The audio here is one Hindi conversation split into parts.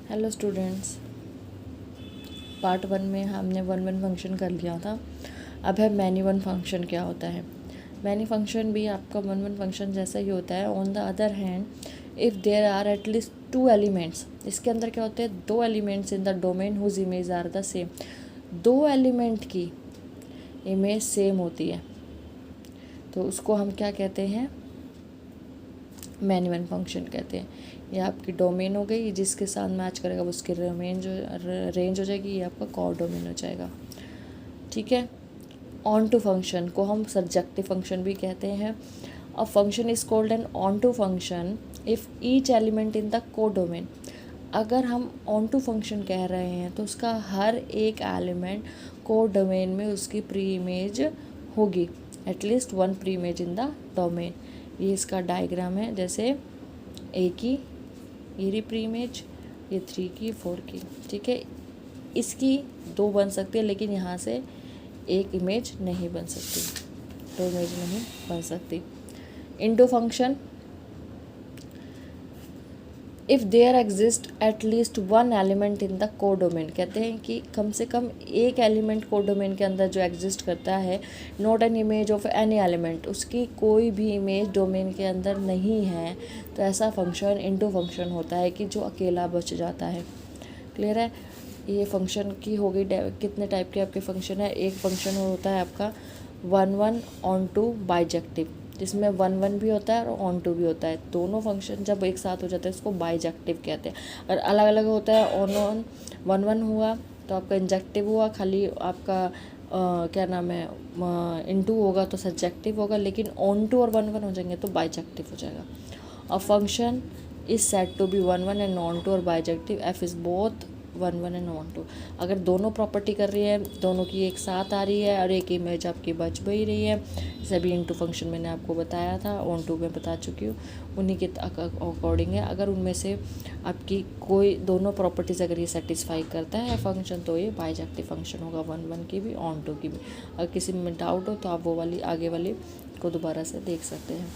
हेलो स्टूडेंट्स, पार्ट 1 में हमने वन फंक्शन कर लिया था। अब है मैनी वन फंक्शन क्या होता है। मैनी फंक्शन भी आपका वन फंक्शन जैसा ही होता है। On the other hand, if there are at least 2 elements, इसके अंदर क्या होते हैं, 2 elements in the domain whose image are the same. 2 element की इमेज सेम होती है तो उसको हम क्या कहते हैं, मैनी वन फंक्शन कहते हैं। ये आपकी डोमेन हो गई, जिसके साथ मैच करेगा वो उसकी रेंज हो जाएगी, ये आपका कॉर डोमेन हो जाएगा। ठीक है। ऑन टू फंक्शन को हम सर्जेक्टिव फंक्शन भी कहते हैं। A function is called an on to function if each element in the codomain. अगर हम ऑन टू फंक्शन कह रहे हैं तो उसका हर एक एलिमेंट को डोमेन में उसकी प्री इमेज होगी, at least 1 pre image in the domain. ये इसका डायग्राम है, जैसे ए की ये प्री इमेज, ये 3 की, 4 की। ठीक है, इसकी 2 बन सकती है, लेकिन यहाँ से एक इमेज नहीं बन सकती, 2 इमेज नहीं बन सकती। Into function, if there exist at least 1 element in the codomain, कहते हैं कि कम से कम एक एलिमेंट को डोमेन के अंदर जो एग्जिस्ट करता है, not an image of any element, उसकी कोई भी इमेज डोमेन के अंदर नहीं है, तो ऐसा फंक्शन इनटू फंक्शन होता है कि जो अकेला बच जाता है। क्लियर है। ये फंक्शन की हो गई। कितने टाइप के आपके फंक्शन है। एक फंक्शन और होता है आपका 1 ऑन टू बाइजेक्टिव, जिसमें 1 भी होता है और ऑन टू भी होता है। दोनों फंक्शन जब एक साथ हो जाते हैं उसको बाइजेक्टिव कहते हैं। और अलग अलग होता है, ऑन 1 हुआ तो आपका इंजेक्टिव हुआ, खाली आपका क्या नाम है, इनटू होगा तो सब्जेक्टिव होगा, लेकिन ऑन टू और 1 हो जाएंगे तो बाइजेक्टिव हो जाएगा। और function is set to be 1 and onto और bijective, f is both 1 and onto. अगर दोनों प्रॉपर्टी कर रही है, दोनों की एक साथ आ रही है और एक इमेज आपकी बच भी रही है, सभी इनटू फंक्शन मैंने आपको बताया था, ऑन टू में बता चुकी हूँ, उन्हीं के अकॉर्डिंग है। अगर उनमें से आपकी कोई दोनों प्रॉपर्टीज़ अगर ये सेटिस्फाई करता है फंक्शन, तो ये बाइजेक्टिव फंक्शन होगा, 1 की भी, ऑन टू की भी। अगर किसी में डाउट हो तो आप वो वाली आगे वाली को दोबारा से देख सकते हैं।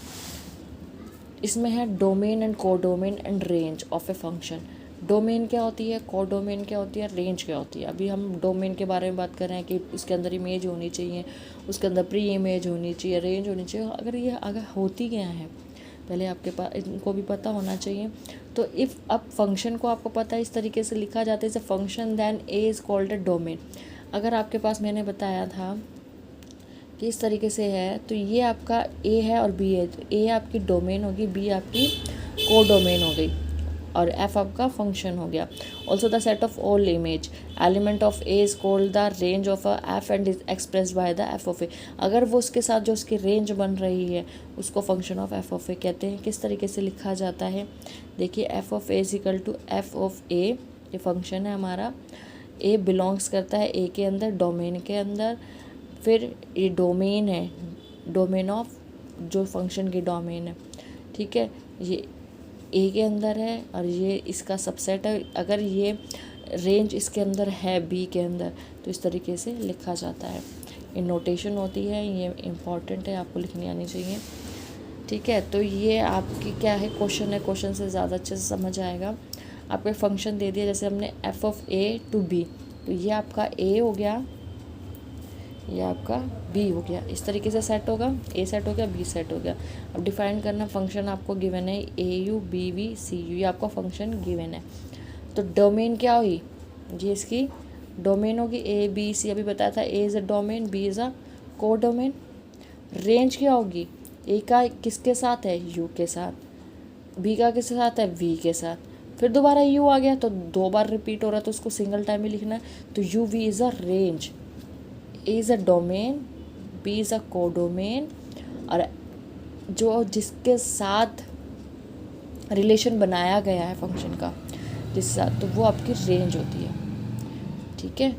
इसमें है डोमेन एंड को domain and range of a function. Domain क्या होती है, को डोमेन क्या होती है, रेंज क्या होती है। अभी हम डोमेन के बारे में बात कर रहे हैं कि उसके अंदर इमेज होनी चाहिए, उसके अंदर प्री इमेज होनी चाहिए, रेंज होनी चाहिए। अगर होती क्या है, पहले आपके पास इनको भी पता होना चाहिए। तो इफ़ अब फंक्शन को आपको पता है, इस तरीके से लिखा जाता है, जैसे function then A is called a domain. अगर आपके पास मैंने बताया था कि इस तरीके से है, तो ये आपका ए है और बी है, तो ए आपकी डोमेन होगी, बी आपकी को डोमेन हो गई, और एफ आपका फंक्शन हो गया। Also the set of all image element of A is called the range of uh f and is express by the f of A. अगर वो उसके साथ जो उसकी रेंज बन रही है उसको function of f of A कहते हैं। किस तरीके से लिखा जाता है, देखिए, f of A is equal to f of A, ये फंक्शन है हमारा। ए बिलोंग्स करता है ए के अंदर, डोमेन के अंदर, फिर ये डोमेन है, डोमेन ऑफ जो फंक्शन की डोमेन है। ठीक है, ये ए के अंदर है और ये इसका सबसेट है। अगर ये रेंज इसके अंदर है बी के अंदर, तो इस तरीके से लिखा जाता है। ये नोटेशन होती है, ये इम्पॉर्टेंट है, आपको लिखनी आनी चाहिए। ठीक है, तो ये आपकी क्या है, क्वेश्चन है, क्वेश्चन से ज़्यादा अच्छे से समझ आएगा। आपको फंक्शन दे दिया, जैसे हमने f of A to B, तो ये आपका ए हो गया, ये आपका बी हो गया। इस तरीके से सेट होगा, ए सेट हो गया, बी सेट हो गया। अब डिफाइन करना, फंक्शन आपको गिवन है A U B V C U, ये आपका फंक्शन गिवन है। तो डोमेन क्या हुई, ये इसकी डोमेन होगी, ए बी सी अभी बताया था, A is a domain, B is a codomain. Range क्या होगी, ए का किसके साथ है, यू के साथ, बी का किसके साथ है, वी के साथ, फिर दोबारा यू आ गया तो 2 बार रिपीट हो रहा है, तो उसको सिंगल टाइम में लिखना है। तो U V is a range, A is a domain, B is a codomain, और जो जिसके साथ रिलेशन बनाया गया है फंक्शन का जिसके साथ, तो वो आपकी रेंज होती है। ठीक है,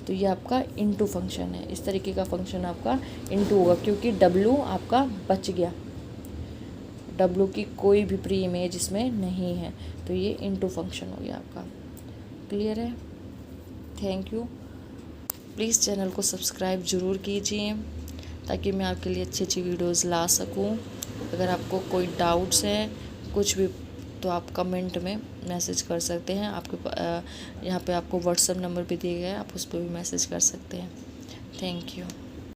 तो ये आपका इनटू फंक्शन है। इस तरीके का फंक्शन आपका इनटू होगा, क्योंकि W आपका बच गया, W की कोई भी प्री इमेज इसमें नहीं है, तो ये इनटू फंक्शन हो गया आपका। क्लियर है, थैंक यू। प्लीज़ चैनल को सब्सक्राइब ज़रूर कीजिए ताकि मैं आपके लिए अच्छी अच्छी वीडियोज़ ला सकूं। अगर आपको कोई डाउट्स है कुछ भी, तो आप कमेंट में मैसेज कर सकते हैं। आपके यहाँ पे आपको व्हाट्सएप नंबर भी दिए गए हैं, आप उस पर भी मैसेज कर सकते हैं। Thank you.